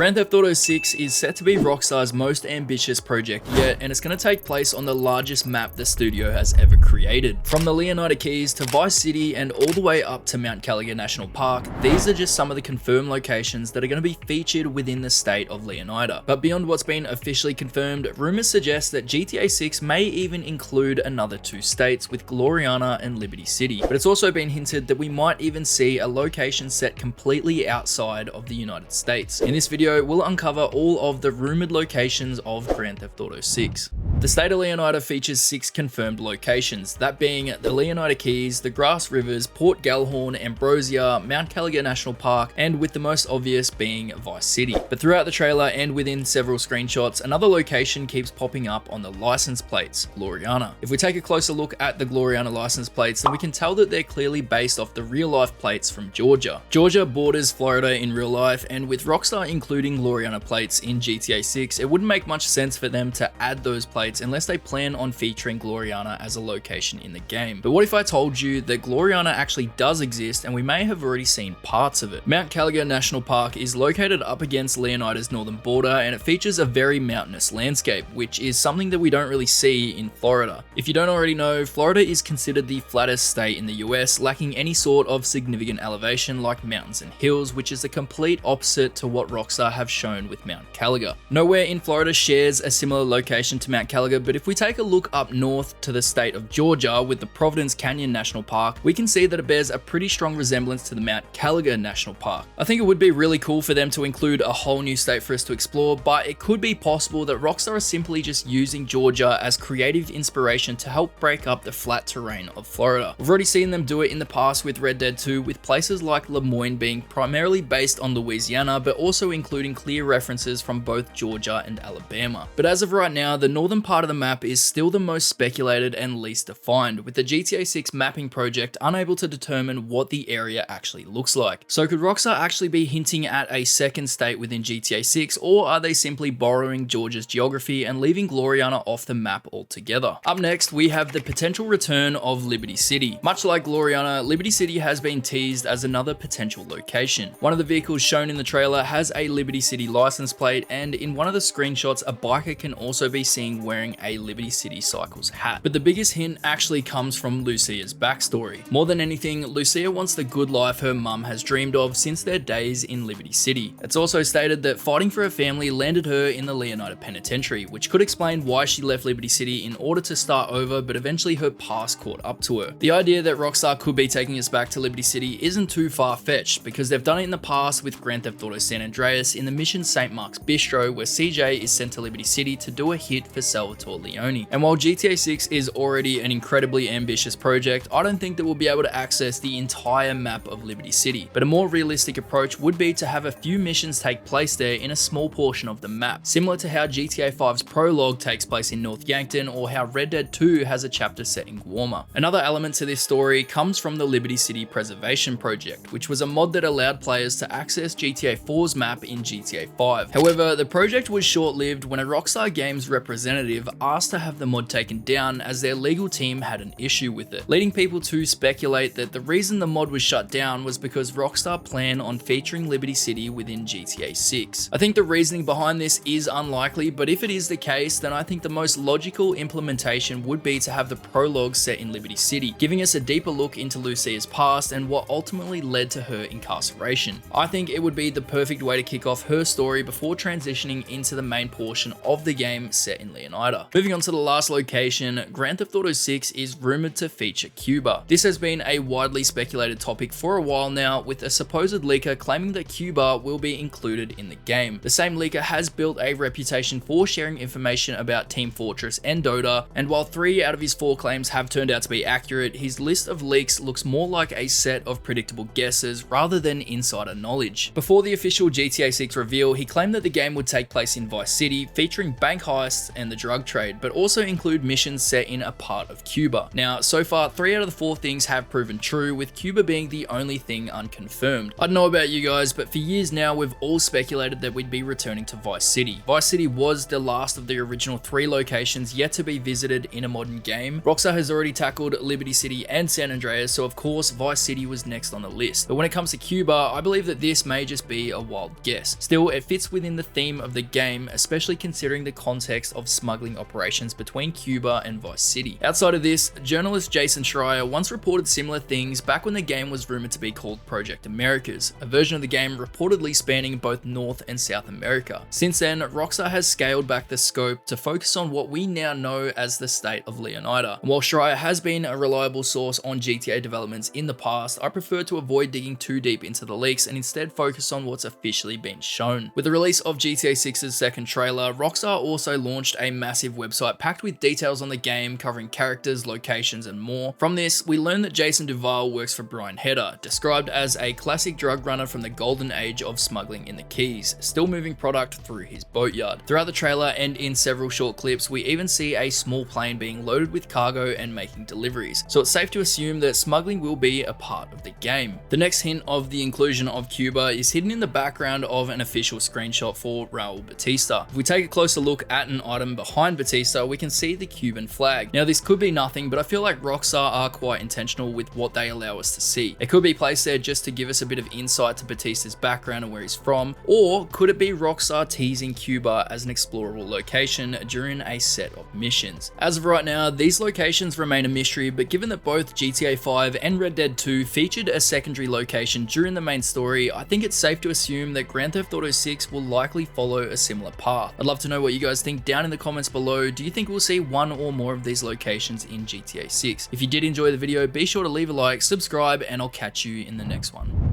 Grand Theft Auto 6 is set to be Rockstar's most ambitious project yet, and it's going to take place on the largest map the studio has ever created. From the Leonida Keys to Vice City and all the way up to Mount Kalaga National Park, these are just some of the confirmed locations that are going to be featured within the state of Leonida. But beyond what's been officially confirmed, rumors suggest that GTA 6 may even include another 2 states with Gloriana and Liberty City. But it's also been hinted that we might even see a location set completely outside of the United States. In this video, we'll uncover all of the rumored locations of Grand Theft Auto 6. The state of Leonida features 6 confirmed locations, that being the Leonida Keys, the Grassrivers, Port Gellhorn, Ambrosia, Mount Kalaga National Park, and with the most obvious being Vice City. But throughout the trailer and within several screenshots, another location keeps popping up on the license plates, Gloriana. If we take a closer look at the Gloriana license plates, then we can tell that they're clearly based off the real-life plates from Georgia. Georgia borders Florida in real life, and with Rockstar including Gloriana plates in GTA 6, it wouldn't make much sense for them to add those plates unless they plan on featuring Gloriana as a location in the game. But what if I told you that Gloriana actually does exist and we may have already seen parts of it? Mount Kalaga National Park is located up against Leonida's northern border, and it features a very mountainous landscape, which is something that we don't really see in Florida. If you don't already know, Florida is considered the flattest state in the US, lacking any sort of significant elevation like mountains and hills, which is the complete opposite to what Rockstar have shown with Mount Kalaga. Nowhere in Florida shares a similar location to Mount Kalaga, but if we take a look up north to the state of Georgia with the Providence Canyon National Park, we can see that it bears a pretty strong resemblance to the Mount Kalaga National Park. I think it would be really cool for them to include a whole new state for us to explore, but it could be possible that Rockstar is simply just using Georgia as creative inspiration to help break up the flat terrain of Florida. We've already seen them do it in the past with Red Dead 2, with places like Lemoyne being primarily based on Louisiana, but also including clear references from both Georgia and Alabama. But as of right now, the northern part of the map is still the most speculated and least defined, with the GTA 6 mapping project unable to determine what the area actually looks like. So could Rockstar actually be hinting at a second state within GTA 6, or are they simply borrowing Georgia's geography and leaving Gloriana off the map altogether? Up next, we have the potential return of Liberty City. Much like Gloriana, Liberty City has been teased as another potential location. One of the vehicles shown in the trailer has a Liberty City license plate, and in one of the screenshots, a biker can also be seen wearing a Liberty City Cycles hat. But the biggest hint actually comes from Lucia's backstory. More than anything, Lucia wants the good life her mum has dreamed of since their days in Liberty City. It's also stated that fighting for her family landed her in the Leonida Penitentiary, which could explain why she left Liberty City in order to start over, but eventually her past caught up to her. The idea that Rockstar could be taking us back to Liberty City isn't too far-fetched, because they've done it in the past with Grand Theft Auto San Andreas in the mission St. Mark's Bistro, where CJ is sent to Liberty City to do a hit for Salvatore Leone. And while GTA 6 is already an incredibly ambitious project, I don't think that we'll be able to access the entire map of Liberty City. But a more realistic approach would be to have a few missions take place there in a small portion of the map, similar to how GTA 5's prologue takes place in North Yankton, or how Red Dead 2 has a chapter set in Guarma. Another element to this story comes from the Liberty City Preservation Project, which was a mod that allowed players to access GTA 4's map in GTA 5. However, the project was short-lived when a Rockstar Games representative asked to have the mod taken down as their legal team had an issue with it, leading people to speculate that the reason the mod was shut down was because Rockstar planned on featuring Liberty City within GTA 6. I think the reasoning behind this is unlikely, but if it is the case, then I think the most logical implementation would be to have the prologue set in Liberty City, giving us a deeper look into Lucia's past and what ultimately led to her incarceration. I think it would be the perfect way to kick off her story before transitioning into the main portion of the game set in Leonida. Moving on to the last location, Grand Theft Auto 6 is rumored to feature Cuba. This has been a widely speculated topic for a while now, with a supposed leaker claiming that Cuba will be included in the game. The same leaker has built a reputation for sharing information about Team Fortress and Dota, and while 3 out of his 4 claims have turned out to be accurate, his list of leaks looks more like a set of predictable guesses rather than insider knowledge. Before the official GTA 6 reveal, he claimed that the game would take place in Vice City, featuring bank heists and the drug trade, but also include missions set in a part of Cuba. Now, so far, 3 out of the 4 things have proven true, with Cuba being the only thing unconfirmed. I don't know about you guys, but for years now, we've all speculated that we'd be returning to Vice City. Vice City was the last of the original 3 locations yet to be visited in a modern game. Rockstar has already tackled Liberty City and San Andreas, so of course Vice City was next on the list. But when it comes to Cuba, I believe that this may just be a wild guess. dangerous. Still, it fits within the theme of the game, especially considering the context of smuggling operations between Cuba and Vice City. Outside of this, journalist Jason Schreier once reported similar things back when the game was rumored to be called Project Americas, a version of the game reportedly spanning both North and South America. Since then, Rockstar has scaled back the scope to focus on what we now know as the State of Leonida. And while Schreier has been a reliable source on GTA developments in the past, I prefer to avoid digging too deep into the leaks and instead focus on what's officially been shown. With the release of GTA 6's second trailer, Rockstar also launched a massive website packed with details on the game covering characters, locations, and more. From this, we learn that Jason Duval works for Brian Hedder, described as a classic drug runner from the golden age of smuggling in the Keys, still moving product through his boatyard. Throughout the trailer and in several short clips, we even see a small plane being loaded with cargo and making deliveries, so it's safe to assume that smuggling will be a part of the game. The next hint of the inclusion of Cuba is hidden in the background of an official screenshot for Raul Batista. If we take a closer look at an item behind Batista, we can see the Cuban flag. Now, this could be nothing, but I feel like Rockstar are quite intentional with what they allow us to see. It could be placed there just to give us a bit of insight to Batista's background and where he's from, or could it be Rockstar teasing Cuba as an explorable location during a set of missions? As of right now, these locations remain a mystery, but given that both GTA 5 and Red Dead 2 featured a secondary location during the main story, I think it's safe to assume that Grand Theft Auto 6 will likely follow a similar path. I'd love to know what you guys think down in the comments below. Do you think we'll see one or more of these locations in GTA 6? If you did enjoy the video, be sure to leave a like, subscribe, and I'll catch you in the next one.